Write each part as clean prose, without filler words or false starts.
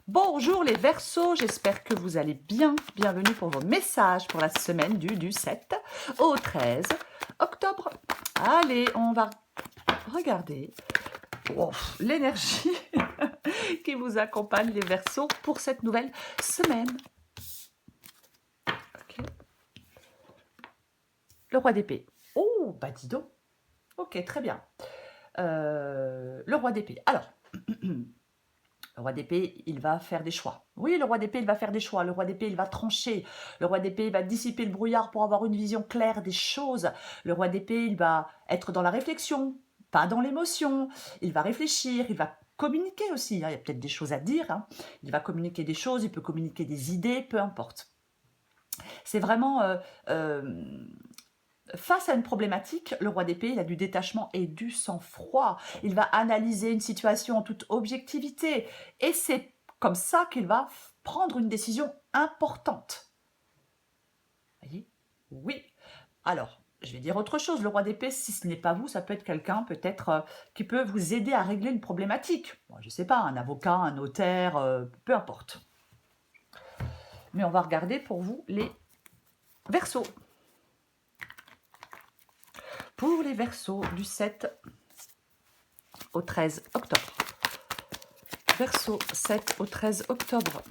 Bonjour les Verseaux, j'espère que vous allez bien. Bienvenue pour vos messages pour la semaine du 7 au 13 octobre. Allez, on va regarder l'énergie qui vous accompagne les Verseaux pour cette nouvelle semaine. Ok. Le roi d'épée. Oh, bah dis donc. Ok, très bien. Le roi d'épée. Alors... Le roi d'épée, il va faire des choix. Oui, le roi d'épée, il va faire des choix. Le roi d'épée, il va trancher. Le roi d'épée, il va dissiper le brouillard pour avoir une vision claire des choses. Le roi d'épée, il va être dans la réflexion, pas dans l'émotion. Il va réfléchir, il va communiquer aussi. Hein. Il y a peut-être des choses à dire. Hein. Il va communiquer des choses, il peut communiquer des idées, peu importe. C'est vraiment... face à une problématique, le roi d'épée, il a du détachement et du sang-froid. Il va analyser une situation en toute objectivité. Et c'est comme ça qu'il va prendre une décision importante. Vous voyez? Oui. Alors, je vais dire autre chose. Le roi d'épée, si ce n'est pas vous, ça peut être quelqu'un peut-être qui peut vous aider à régler une problématique. Bon, je ne sais pas, un avocat, un notaire, peu importe. Mais on va regarder pour vous les Verseaux. Pour les Verseaux du 7 au 13 octobre. Verseau 7 au 13 octobre.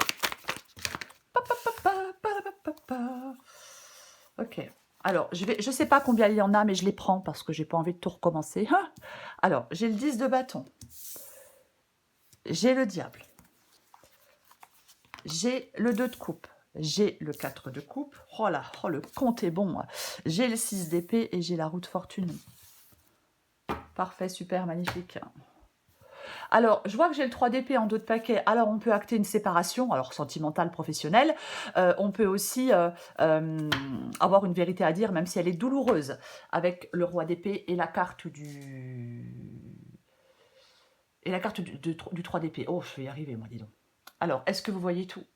Ok. Alors, je sais pas combien il y en a, mais je les prends parce que j'ai pas envie de tout recommencer. Alors, j'ai le 10 de bâton. J'ai le diable. J'ai le 2 de coupe. J'ai le 4 de coupe. Oh là, oh, le compte est bon. J'ai le 6 d'épée et j'ai la roue de fortune. Parfait, super, magnifique. Alors, je vois que j'ai le 3 d'épée en dos de paquet. Alors, on peut acter une séparation, alors sentimentale, professionnelle. On peut aussi avoir une vérité à dire, même si elle est douloureuse, avec le roi d'épée et la carte du... Et la carte du 3 d'épée. Oh, je vais y arriver, moi, dis donc. Alors, est-ce que vous voyez tout?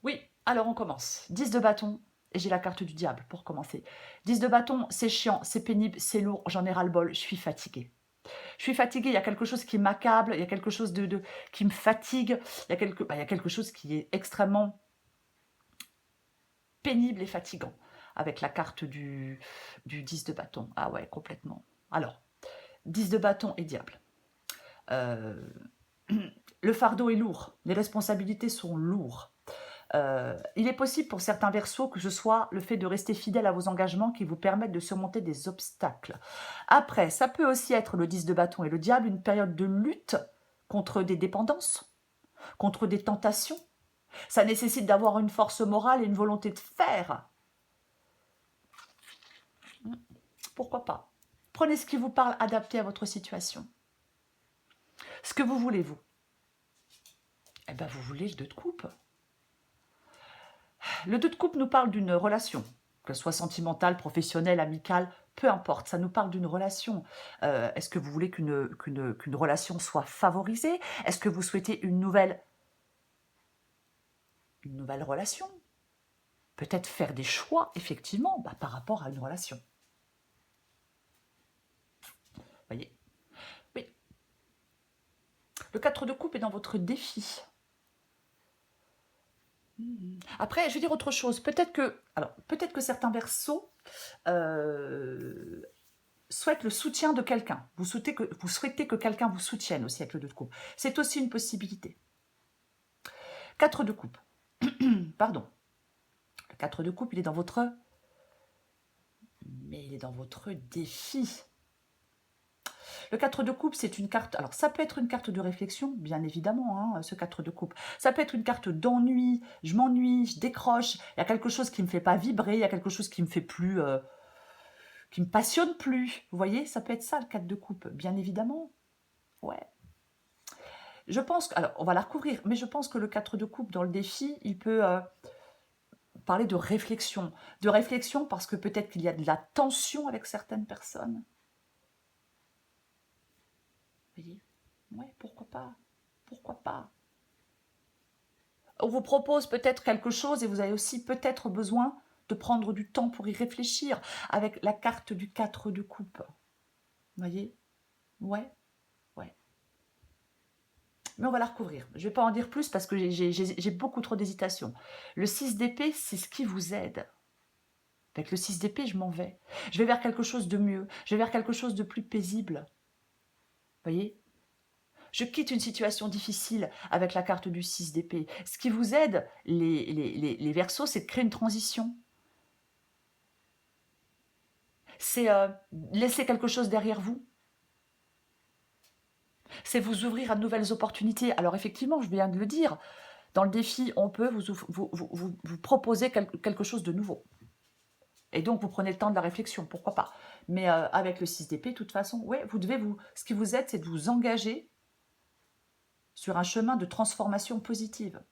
Oui, alors on commence. 10 de bâton, et j'ai la carte du diable pour commencer. 10 de bâton, c'est chiant, c'est pénible, c'est lourd, j'en ai ras-le-bol, je suis fatiguée. Je suis fatiguée, il y a quelque chose qui m'accable, il y a quelque chose qui me fatigue, il y a quelque chose qui est extrêmement pénible et fatigant avec la carte du 10 de bâton. Ah ouais, complètement. Alors, 10 de bâton et diable. Le fardeau est lourd, les responsabilités sont lourdes. Il est possible pour certains Verseaux que ce soit le fait de rester fidèle à vos engagements qui vous permettent de surmonter des obstacles. Après, ça peut aussi être le 10 de bâton et le diable, une période de lutte contre des dépendances, contre des tentations. Ça nécessite d'avoir une force morale et une volonté de faire. Pourquoi pas? Prenez ce qui vous parle, adapté à votre situation. Ce que vous voulez, vous. Eh bien, vous voulez le 2 de coupe. Le 2 de coupe nous parle d'une relation, que ce soit sentimentale, professionnelle, amicale, peu importe, ça nous parle d'une relation. Est-ce que vous voulez qu'une relation soit favorisée? Est-ce que vous souhaitez une nouvelle relation? Peut-être faire des choix, effectivement, par rapport à une relation. Vous voyez? Oui. Le 4 de coupe est dans votre défi. Après, je vais dire autre chose. Peut-être que certains Verseaux souhaitent le soutien de quelqu'un. Vous souhaitez que quelqu'un vous soutienne aussi avec le 2 de coupe. C'est aussi une possibilité. 4 de coupe. Pardon. Le 4 de coupe, il est dans votre... Mais il est dans votre défi. Le 4 de coupe, c'est une carte... Alors, ça peut être une carte de réflexion, bien évidemment, hein, ce 4 de coupe. Ça peut être une carte d'ennui. Je m'ennuie, je décroche. Il y a quelque chose qui ne me fait pas vibrer. Il y a quelque chose qui me fait plus... qui me passionne plus. Vous voyez, ça peut être ça, le 4 de coupe, bien évidemment. Ouais. Je pense que... Alors, on va la recouvrir, mais je pense que le 4 de coupe, dans le défi, il peut... parler de réflexion. De réflexion parce que peut-être qu'il y a de la tension avec certaines personnes. Vous voyez? Ouais, pourquoi pas? Pourquoi pas? On vous propose peut-être quelque chose et vous avez aussi peut-être besoin de prendre du temps pour y réfléchir avec la carte du 4 de coupe. Vous voyez? Ouais, ouais. Mais on va la recouvrir. Je ne vais pas en dire plus parce que j'ai beaucoup trop d'hésitation. Le 6 d'épée, c'est ce qui vous aide. Avec le 6 d'épée, je m'en vais. Je vais vers quelque chose de mieux. Je vais vers quelque chose de plus paisible. Vous voyez? Je quitte une situation difficile avec la carte du 6 d'épée. Ce qui vous aide, les Verseaux, c'est de créer une transition. C'est laisser quelque chose derrière vous. C'est vous ouvrir à de nouvelles opportunités. Alors effectivement, je viens de le dire, dans le défi, on peut vous proposer quelque chose de nouveau. Et donc, vous prenez le temps de la réflexion, pourquoi pas. Mais avec le 6 d'épée, de toute façon, ouais, ce qui vous aide, c'est de vous engager sur un chemin de transformation positive.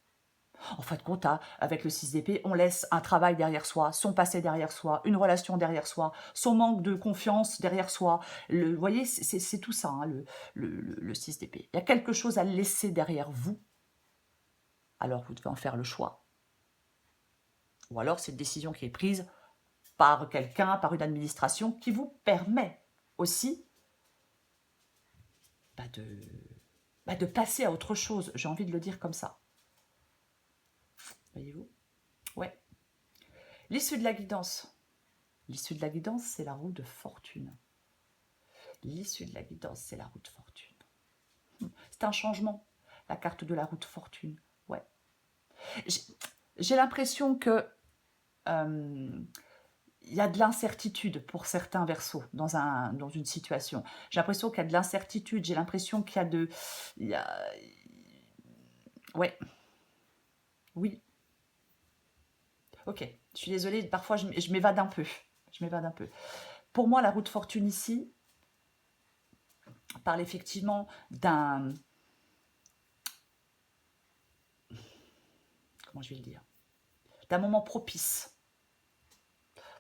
En fin de compte, avec le 6 d'épée, on laisse un travail derrière soi, son passé derrière soi, une relation derrière soi, son manque de confiance derrière soi. Vous voyez, c'est tout ça, hein, le 6 d'épée. Il y a quelque chose à laisser derrière vous, alors vous devez en faire le choix. Ou alors, c'est une décision qui est prise par quelqu'un, par une administration, qui vous permet aussi de passer à autre chose. J'ai envie de le dire comme ça. Voyez-vous? Ouais. L'issue de la guidance. L'issue de la guidance, c'est la roue de fortune. L'issue de la guidance, c'est la roue de fortune. C'est un changement, la carte de la roue de fortune. Ouais. J'ai l'impression que il y a de l'incertitude pour certains Verseaux dans une situation. J'ai l'impression qu'il y a de l'incertitude, j'ai l'impression qu'il y a... Ouais. Oui. Ok, je suis désolée, parfois je m'évade un peu. Je m'évade un peu. Pour moi, la roue de fortune ici parle effectivement d'un... Comment je vais le dire? D'un moment propice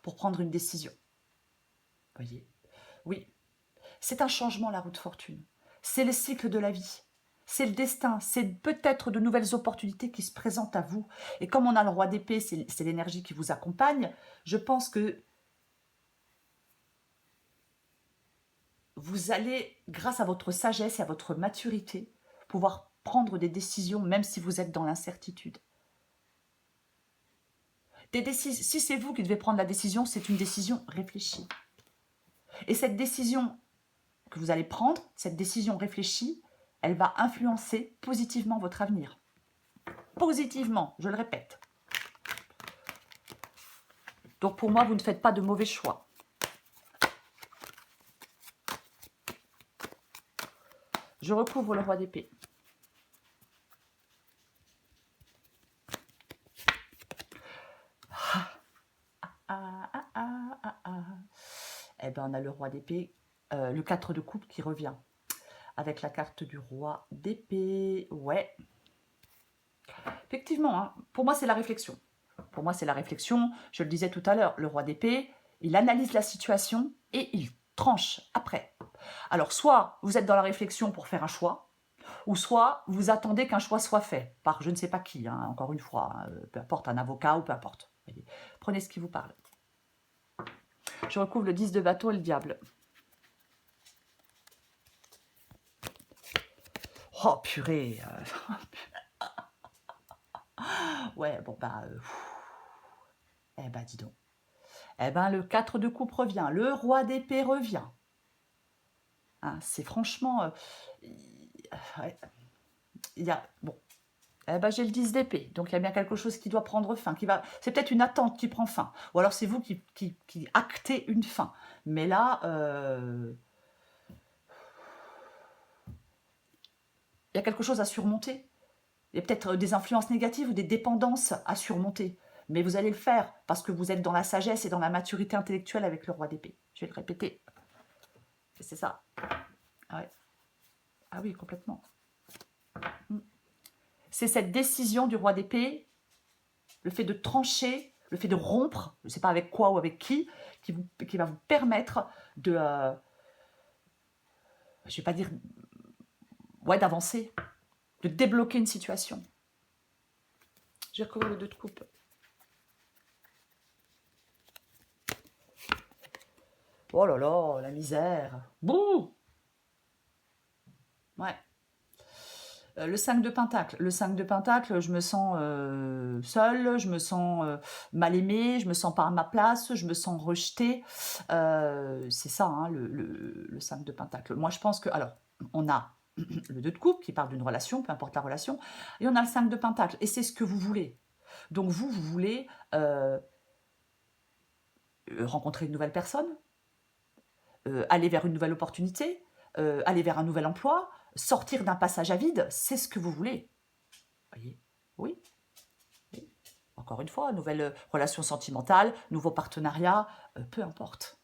pour prendre une décision. Vous voyez? Oui, c'est un changement, la roue de fortune. C'est le cycle de la vie. C'est le destin. C'est peut-être de nouvelles opportunités qui se présentent à vous. Et comme on a le roi d'épée, c'est l'énergie qui vous accompagne, je pense que vous allez, grâce à votre sagesse et à votre maturité, pouvoir prendre des décisions même si vous êtes dans l'incertitude. Si c'est vous qui devez prendre la décision, c'est une décision réfléchie. Et cette décision que vous allez prendre, cette décision réfléchie, elle va influencer positivement votre avenir. Positivement, je le répète. Donc pour moi, vous ne faites pas de mauvais choix. Je recouvre le roi d'épée. Eh bien, on a le roi d'épée, le 4 de coupe qui revient. Avec la carte du roi d'épée. Ouais. Effectivement, hein, pour moi, c'est la réflexion. Pour moi, c'est la réflexion. Je le disais tout à l'heure, le roi d'épée, il analyse la situation et il tranche après. Alors, soit vous êtes dans la réflexion pour faire un choix, ou soit vous attendez qu'un choix soit fait par je ne sais pas qui, hein, encore une fois, hein, peu importe, un avocat ou peu importe. Voyez. Prenez ce qui vous parle. Je recouvre le 10 de bateau et le diable. Oh purée. Ouais, bon bah... Eh ben dis donc. Eh ben le 4 de coupe revient, le roi d'épée revient. Hein, c'est franchement... ouais, il y a... Bon. Eh ben, j'ai le 10 d'épée, donc il y a bien quelque chose qui doit prendre fin. C'est peut-être une attente qui prend fin. Ou alors c'est vous qui actez une fin. Mais là... il y a quelque chose à surmonter. Il y a peut-être des influences négatives ou des dépendances à surmonter. Mais vous allez le faire parce que vous êtes dans la sagesse et dans la maturité intellectuelle avec le roi d'épée. Je vais le répéter. C'est ça. Ah, ouais. Ah oui, complètement. C'est cette décision du roi d'épée, le fait de trancher, le fait de rompre, je ne sais pas avec quoi ou avec qui va vous permettre de... je ne vais pas dire... Ouais, d'avancer, de débloquer une situation. J'ai recouvert le 2 de coupe. Oh là là, la misère. Bouh. Ouais. Le 5 de Pentacle. Le 5 de Pentacle, je me sens seule, je me sens mal aimée, je me sens pas à ma place, je me sens rejetée. C'est ça, hein, le 5 de Pentacle. Moi, je pense que... Alors, on a le 2 de coupe qui parle d'une relation, peu importe la relation, et on a le 5 de Pentacle, et c'est ce que vous voulez. Donc vous voulez rencontrer une nouvelle personne, aller vers une nouvelle opportunité, aller vers un nouvel emploi, sortir d'un passage à vide, c'est ce que vous voulez. Voyez? Oui. Oui. Encore une fois, nouvelle relation sentimentale, nouveau partenariat, peu importe.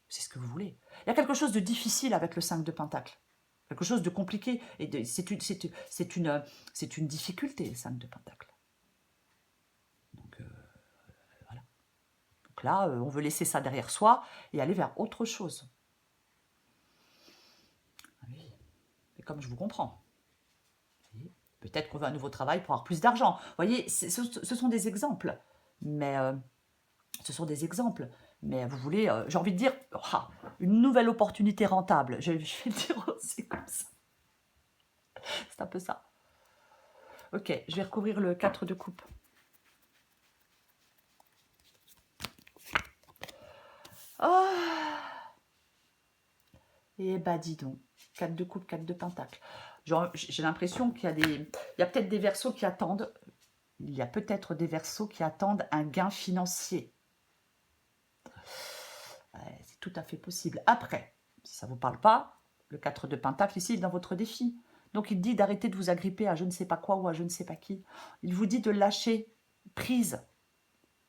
C'est ce que vous voulez. Il y a quelque chose de difficile avec le 5 de Pentacle. Quelque chose de compliqué. Et c'est une difficulté, le 5 de Pentacle. Donc, voilà. Donc là, on veut laisser ça derrière soi et aller vers autre chose. Oui. Et comme je vous comprends. Peut-être qu'on veut un nouveau travail pour avoir plus d'argent. Vous voyez, ce sont des exemples. Mais ce sont des exemples. Mais vous voulez, j'ai envie de dire, une nouvelle opportunité rentable. Je vais dire aussi comme ça. C'est un peu ça. Ok, je vais recouvrir le 4 de coupe. Oh. Et bah dis donc, 4 de coupe, 4 de pentacle. J'ai l'impression qu'il y a des... Il y a peut-être des verseaux qui attendent... Il y a peut-être des verseaux qui attendent un gain financier. C'est tout à fait possible. Après, si ça ne vous parle pas, le 4 de pentacle ici est dans votre défi. Donc il dit d'arrêter de vous agripper à je ne sais pas quoi ou à je ne sais pas qui. Il vous dit de lâcher prise,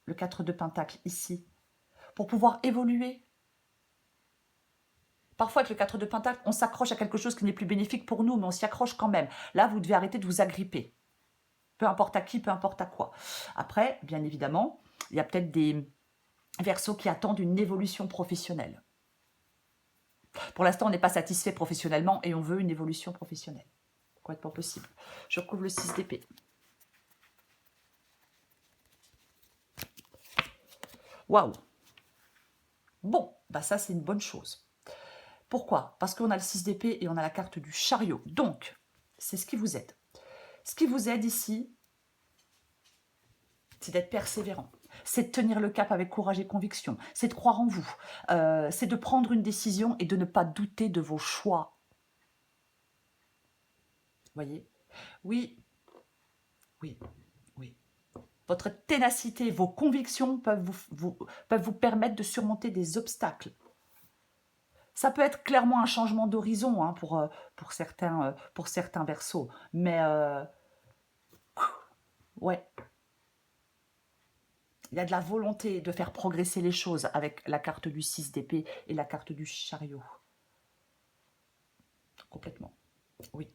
le 4 de pentacle ici, pour pouvoir évoluer. Parfois avec le 4 de pentacle, on s'accroche à quelque chose qui n'est plus bénéfique pour nous, mais on s'y accroche quand même. Là, vous devez arrêter de vous agripper. Peu importe à qui, peu importe à quoi. Après, bien évidemment, il y a peut-être des verseaux qui attendent une évolution professionnelle. Pour l'instant, on n'est pas satisfait professionnellement et on veut une évolution professionnelle. Complètement possible. Je recouvre le 6 d'épée. Waouh. Bon, bah ça c'est une bonne chose. Pourquoi? Parce qu'on a le 6 d'épée et on a la carte du chariot. Donc, c'est ce qui vous aide. Ce qui vous aide ici, c'est d'être persévérant. C'est de tenir le cap avec courage et conviction. C'est de croire en vous. C'est de prendre une décision et de ne pas douter de vos choix. Voyez? Oui, oui, oui. Votre ténacité, vos convictions peuvent vous permettre de surmonter des obstacles. Ça peut être clairement un changement d'horizon hein, pour certains verseaux. Mais, ouais, il y a de la volonté de faire progresser les choses avec la carte du 6 d'épée et la carte du chariot. Complètement. Oui.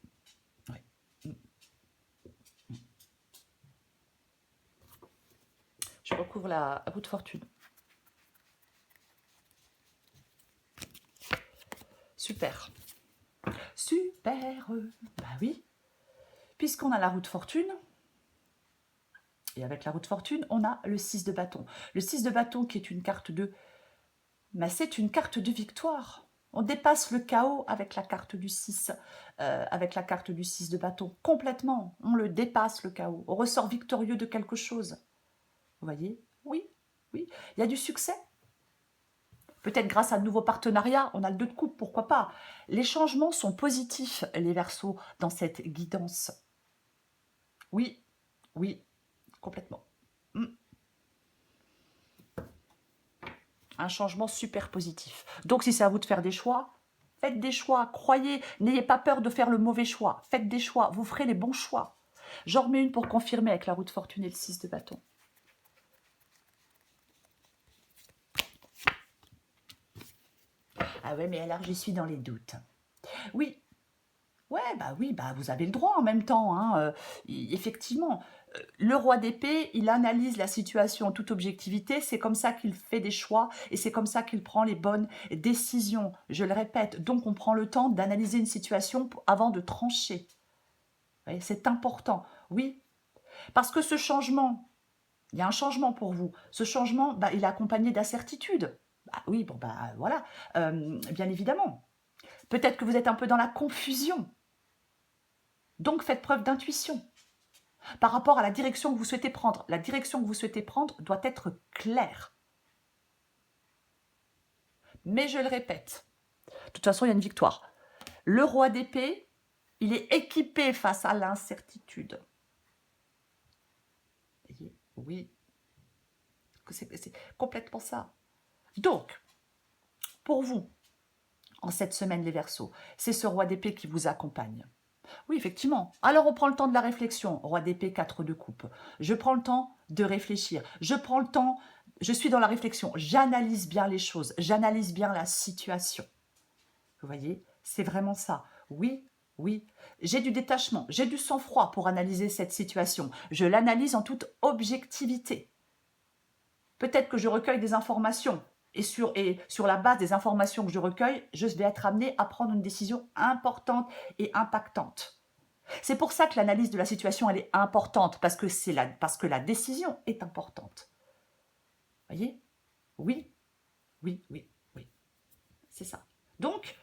Oui. Je recouvre la roue de fortune. Super. Super. Bah oui. Puisqu'on a la roue de fortune, et avec la roue de fortune, on a le 6 de bâton. Le 6 de bâton qui est une carte de... Mais c'est une carte de victoire. On dépasse le chaos avec la carte du 6, avec la carte du 6 de bâton. Complètement. On le dépasse, le chaos. On ressort victorieux de quelque chose. Vous voyez? Oui, oui. Il y a du succès. Peut-être grâce à de nouveaux partenariats, on a le 2 de coupe, pourquoi pas. Les changements sont positifs, les Verseaux, dans cette guidance. Oui, oui, complètement. Un changement super positif. Donc si c'est à vous de faire des choix, faites des choix, croyez, n'ayez pas peur de faire le mauvais choix. Faites des choix, vous ferez les bons choix. J'en remets une pour confirmer avec la roue de fortune et le 6 de bâton. Ah ouais, mais alors je suis dans les doutes. Oui, ouais, oui, vous avez le droit en même temps. Hein, effectivement, le roi d'épée, il analyse la situation en toute objectivité. C'est comme ça qu'il fait des choix et c'est comme ça qu'il prend les bonnes décisions. Je le répète, donc on prend le temps d'analyser une situation avant de trancher. C'est important, oui. Parce que ce changement, il y a un changement pour vous. Ce changement, il est accompagné d'incertitudes. Oui, bon, voilà, bien évidemment. Peut-être que vous êtes un peu dans la confusion. Donc, faites preuve d'intuition par rapport à la direction que vous souhaitez prendre. La direction que vous souhaitez prendre doit être claire. Mais je le répète, de toute façon, il y a une victoire. Le roi d'épée, il est équipé face à l'incertitude. Oui, c'est complètement ça. Donc, pour vous, en cette semaine, les Verseaux, c'est ce roi d'épée qui vous accompagne. Oui, effectivement. Alors, on prend le temps de la réflexion. Roi d'épée, 4 de coupe. Je prends le temps de réfléchir. Je prends le temps, je suis dans la réflexion. J'analyse bien les choses. J'analyse bien la situation. Vous voyez, c'est vraiment ça. Oui, oui. J'ai du détachement. J'ai du sang-froid pour analyser cette situation. Je l'analyse en toute objectivité. Peut-être que je recueille des informations. Et sur la base des informations que je recueille, je vais être amené à prendre une décision importante et impactante. C'est pour ça que l'analyse de la situation, elle est importante, parce que la décision est importante. Vous voyez? Oui, oui, oui, oui. C'est ça. Donc,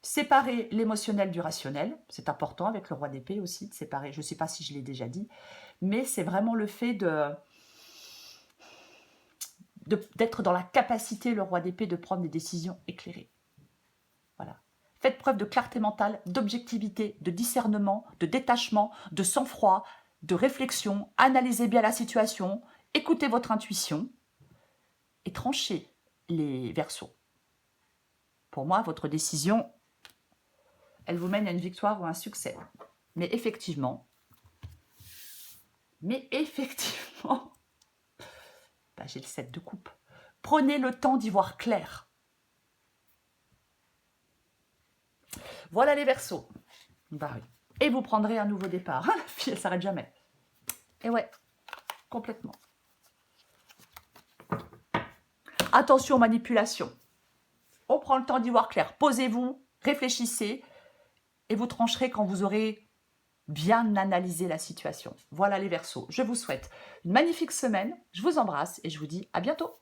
séparer l'émotionnel du rationnel, c'est important avec le roi d'épée aussi, de séparer, je ne sais pas si je l'ai déjà dit, mais c'est vraiment le fait d'être dans la capacité, le roi d'épée, de prendre des décisions éclairées. Voilà. Faites preuve de clarté mentale, d'objectivité, de discernement, de détachement, de sang-froid, de réflexion. Analysez bien la situation, écoutez votre intuition et tranchez les Verseaux. Pour moi, votre décision, elle vous mène à une victoire ou à un succès. Mais effectivement, j'ai le 7 de coupe. Prenez le temps d'y voir clair. Voilà les Verseaux. Bah oui. Et vous prendrez un nouveau départ. La fille, elle s'arrête jamais. Et ouais, complètement. Attention aux manipulations. On prend le temps d'y voir clair. Posez-vous, réfléchissez et vous trancherez quand vous aurez bien analysé la situation. Voilà les Verseaux. Je vous souhaite une magnifique semaine. Je vous embrasse et je vous dis à bientôt.